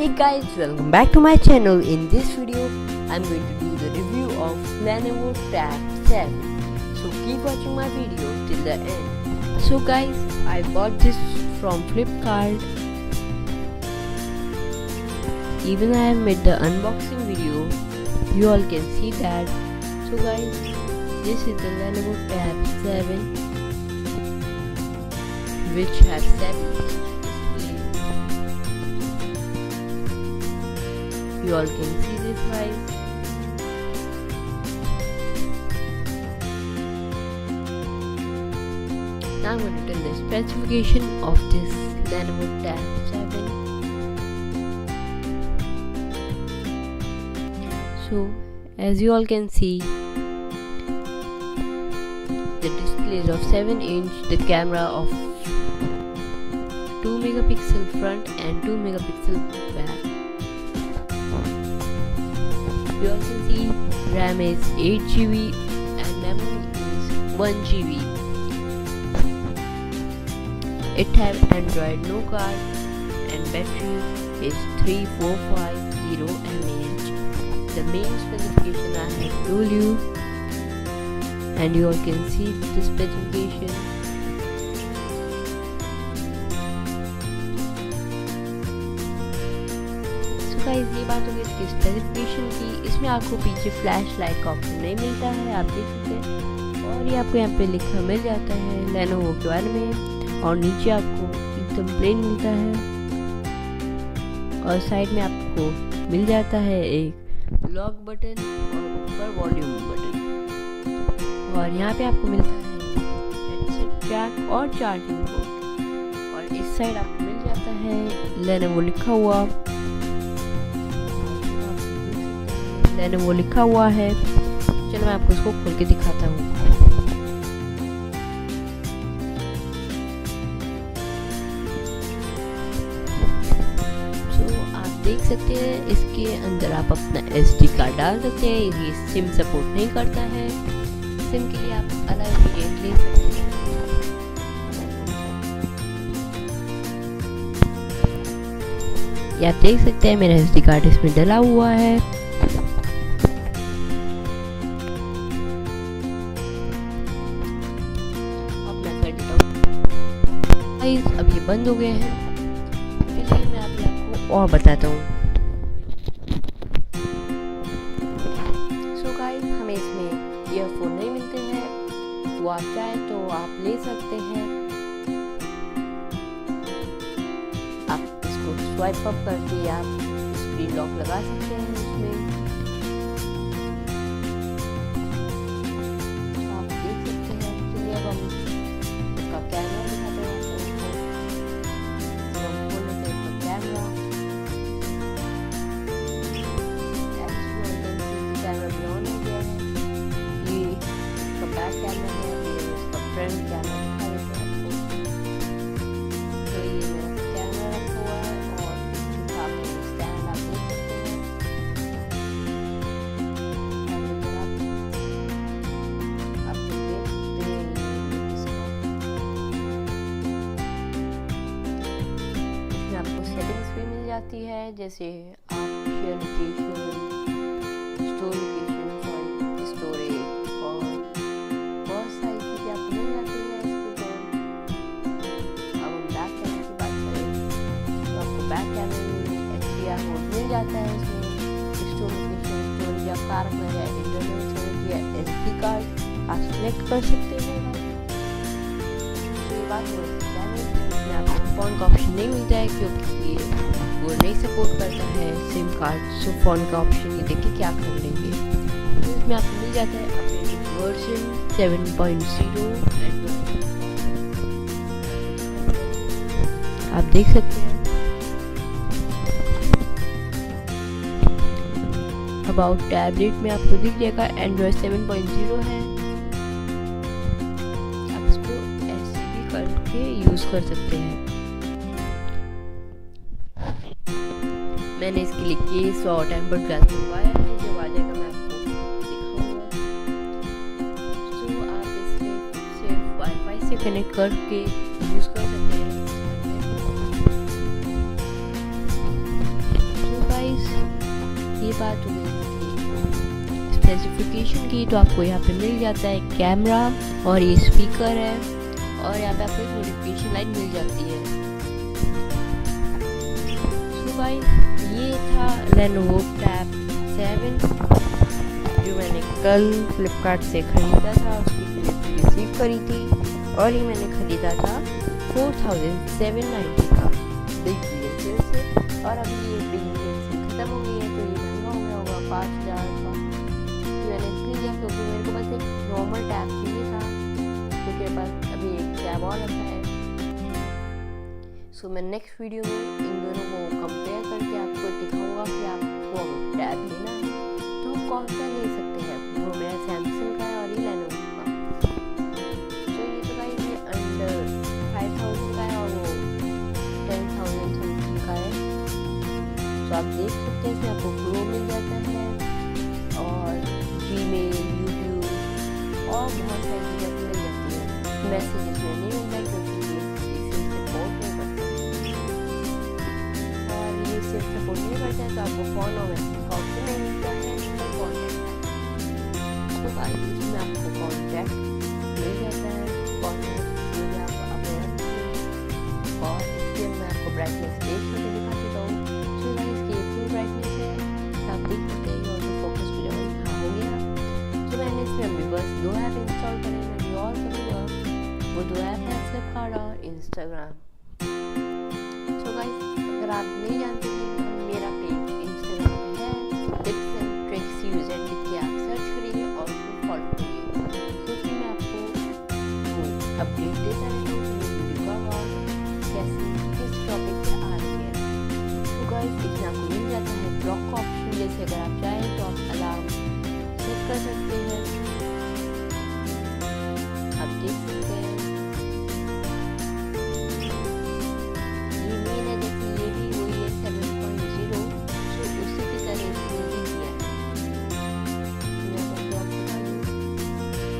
Hey guys, welcome back to my channel. In this video, I'm going to do the review of Lenovo Tab 7. So keep watching my video till the end. So guys, I bought this from Flipkart. Even I have made the unboxing video. You all can see that. So guys, this is the Lenovo Tab 7, which has 7 You all can see this guys. Now I'm going to tell the specification of this Lenovo Tab 7. So as you all can see, the display is of 7-inch, the camera of 2 megapixel front and 2 megapixel back. You all can see RAM is 8 GB and memory is 1 GB. It has Android no card and battery is 3450 mAh. The main specification I have told you, and you all can see the specification. Guys ये बात होगी इसकी specification की। इसमें आपको पीछे flash light का option नहीं मिलता है, आप देख सकते हैं, और ये आपको यहाँ पे लिखा मिल जाता है Lenovo के बारे में, और नीचे आपको एकदम प्लेन मिलता है, और साइड में आपको मिल जाता है एक लॉक बटन और ऊपर वॉल्यूम बटन, और यहाँ पे आपको मिलता है हेडसेट जैक और चार्जिंग पोर्ट, और इस साइड आपको मिल जाता है Lenovo लिखा हुआ है। चलो मैं आपको इसको खोल के दिखाता हूँ। तो आप देख सकते हैं इसके अंदर आप अपना SD कार्ड डाल सकते हैं। ये सिम सपोर्ट नहीं करता है, सिम के लिए आप अलग वेरिएंट ले सकते हैं। ये आप देख सकते हैं मेरा SD कार्ड इसमें डला हुआ है। अब ये बंद हो गए हैं, चलिए मैं अभी आपको और बताता हूँ। सो गाइस, हमें इसमें ईयरफोन नहीं मिलते हैं, वो आप चाहे तो आप ले सकते हैं। आप इसको स्वाइप अप करके आप स्क्रीन लॉक लगा सकते हैं इसमें। आप देख सकते हैं। चलिए अब हम इसका कैमरा दिखाते हैं। कैमरा भी ऑन हो गया है। ये इसका बैक कैमरा है, ये इसका फ्रंट कैमरा दिखा देते हैं आपको। तो ये मेरा कैमरा रखा हुआ है, और सामने स्टैंड आप देख सकते हैं। आप देख सकते हैं इसमें आपको सेटिंग्स भी मिल जाती है, जैसे आप शेयर लोकेशन, स्टोरेज और बहुत सारी चीज़ें आपको मिल जाती है इसके ऊपर। अब हम बैक कैमरे की बात करें तो आपको बैक कैमरे में HDR मोड मिल जाता है। इसमें स्टोरेज आप कार रखना है, इंटरनल स्टोरेज या SD कार्ड आप सिलेक्ट कर सकते हैं। तो ये बात हो कैमरे में आपको फ़ोन का ऑप्शन नहीं मिलता है, क्योंकि ये वो नहीं सपोर्ट करता है सिम कार्ड। सो फ़ोन का ऑप्शन ये देखिए क्या कर लेंगे। तो इसमें आपको मिल जाता है अपडेटेड वर्जन 7.0 आप देख सकते हैं। अबाउट टैबलेट में आपको दिख जाएगा एंड्रॉइड 7.0 है। आप इसको ऐसे भी करके यूज़ कर सकते हैं। मैंने इसके लिए केस और टेम्पर्ड ग्लास मंगवाया है, जब आ जाएगा मैं आपको दिखाऊंगा। तो आप इसमें सिर्फ वाईफाई से कनेक्ट करके यूज़ कर सकते हैं। बात हो गई स्पेसिफिकेशन की, तो आपको यहाँ पे मिल जाता है कैमरा और ये स्पीकर है, और यहाँ पे आपको एक नोटिफिकेशन लाइट मिल जाती है। सो गाइस ये था Lenovo tab 7 जो मैंने कल फ्लिपकार्ट से ख़रीदा था, उसकी डिलीवरी रिसीव करी थी, और ये मैंने ख़रीदा था 4790 का बिग बिलियन सेल से, और अभी ये बिग बिलियन सेल ख़त्म हो गई है, तो ये महंगा हो गया होगा 5000 का। तो मैंने इसलिए लिया क्योंकि मेरे को बस एक नॉर्मल टैब चाहिए था, क्योंकि मेरे पास अभी एक टैब और रखा है। सो मैं नेक्स्ट वीडियो में इन दोनों को कंपेयर करके आपको दिखाऊंगा कि आपको अगर टैब लेना है तो कौन सा ले सकते हैं। वो मेरा सैमसंग का है और ये Lenovo का। तो ये तो गाइस ये अंडर 5000 का है और वो 10,000 समथिंग का है। तो आप देख सकते हैं कि आपको प्रो मिल जाता है और जीमेल, यूट्यूब और बहुत सारी चीज़ें मिल जाती है। मैसेजेस में नहीं मिलता है क्योंकि ये इसे सपोर्ट नहीं करता, और ये सिर्फ सपोर्ट नहीं करता है तो आपको फ़ोन और मैसेज का ऑप्शन नहीं मिलता है। तो गाइस इसमें आपको कॉन्टैक्ट मिल जाता है, कॉन्टैक्ट जो भी आप अपने रखते हैं, और इसके मैं आपको ब्राइटनेस तेज करके दिखा देता हूँ। तो गाइस इसकी फुल ब्राइटनेस है, आप देख सकते हैं और फोकस पे जब हाँ हो गया। तो मैंने इसमें अभी बस 2 ऐप इंस्टॉल करे, मैं भी और करूँगा। वो 2 ऐप है फ्लिपकार्ट और इंस्टाग्राम। तो गाइस अगर आप नहीं जानते कि मेरा पेज इंस्टाग्राम पे है, tips and tricks use and लिख के आप सर्च करिए और उसको फॉलो करिए, क्योंकि मैं आपको अपडेट देता रहता हूँ कि वीडियो कब और कैसे किस टॉपिक पे आ रही है। तो गाइस इसमें आपको मिल जाता है ब्लॉक का ऑप्शन, जैसे अगर आप चाहें तो आप अलार्म सेट कर सकते हैं। आप देख सकते हैं ये मेन है, जैसे ये भी वही है 7.0, तो उसी की तरह इसमें भी दिया है। मैं आपको आप बता दूँ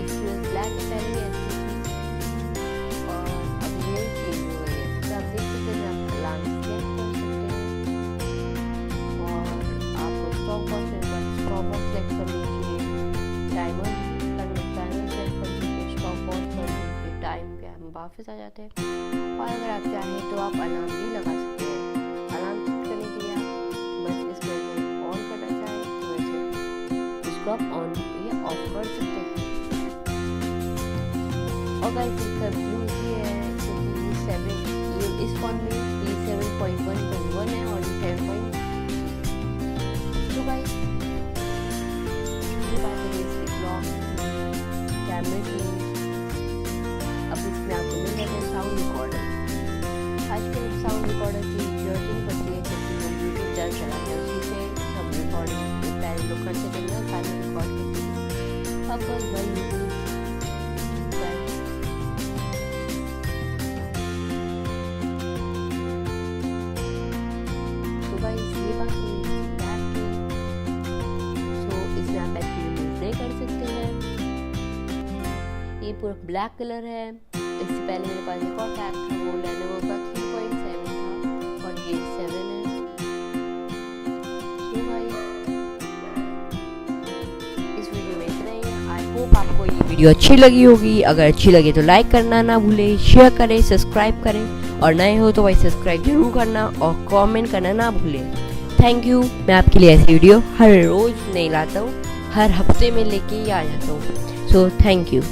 इसमें ब्लैक है, पहले ऐसी थी और अब ये चेंज हो गई है। तो आप देख सकते हैं आप अलार्म सेट कर सकते हैं, और आपको स्टॉप वॉच सेट कर लीजिए, टाइमर सेट कर लीजिए, स्टॉप वॉच कर लीजिए, टाइम पे हम वापस आ जाते हैं। और अगर आप चाहें तो आप अलार्म भी लगा सकते हैं। अलार्म सेट करने के लिए आप बस इसको ऑन करना चाहें तो वैसे इसको आप ऑन या ऑफ कर सकते हैं। और गाइस इसका व्यू ये है क्योंकि ये इस फोन में ये 7.1.1 है और 10. तो गाइस ये बात है इसकी ब्लॉक कैमरे की। अब इसमें आपको मिल जाता है साउंड रिकॉर्डर। आजकल साउंड रिकॉर्डर की जरूरत नहीं पड़ती है क्योंकि वो यूट्यूब चैनल चलाते हैं, उसी से सब रिकॉर्डिंग पहले लोग करते थे ना, खाली रिकॉर्ड करते थे। अब बस भाई यूट्यूब तो भाई ये बात हुई टैब की। तो इसमें आप एक्टिविटीज नहीं कर सकते हैं। ये पूरा ब्लैक कलर है। इससे पहले मेरे पास एक और टैब था, वो Lenovo का 3.7 था और ये 7 है। तो भाई इस वीडियो में इतना ही। आई होप आपको ये वीडियो अच्छी लगी होगी। अगर अच्छी लगे तो लाइक करना ना भूलें, शेयर करें, सब्सक्राइब करें, और नए हो तो भाई सब्सक्राइब जरूर करना और कमेंट करना ना भूलें। Thank you. मैं आपके लिए ऐसी वीडियो हर रोज़ नहीं लाता हूँ, हर हफ्ते में लेके ही आ जाता हूँ। So thank you.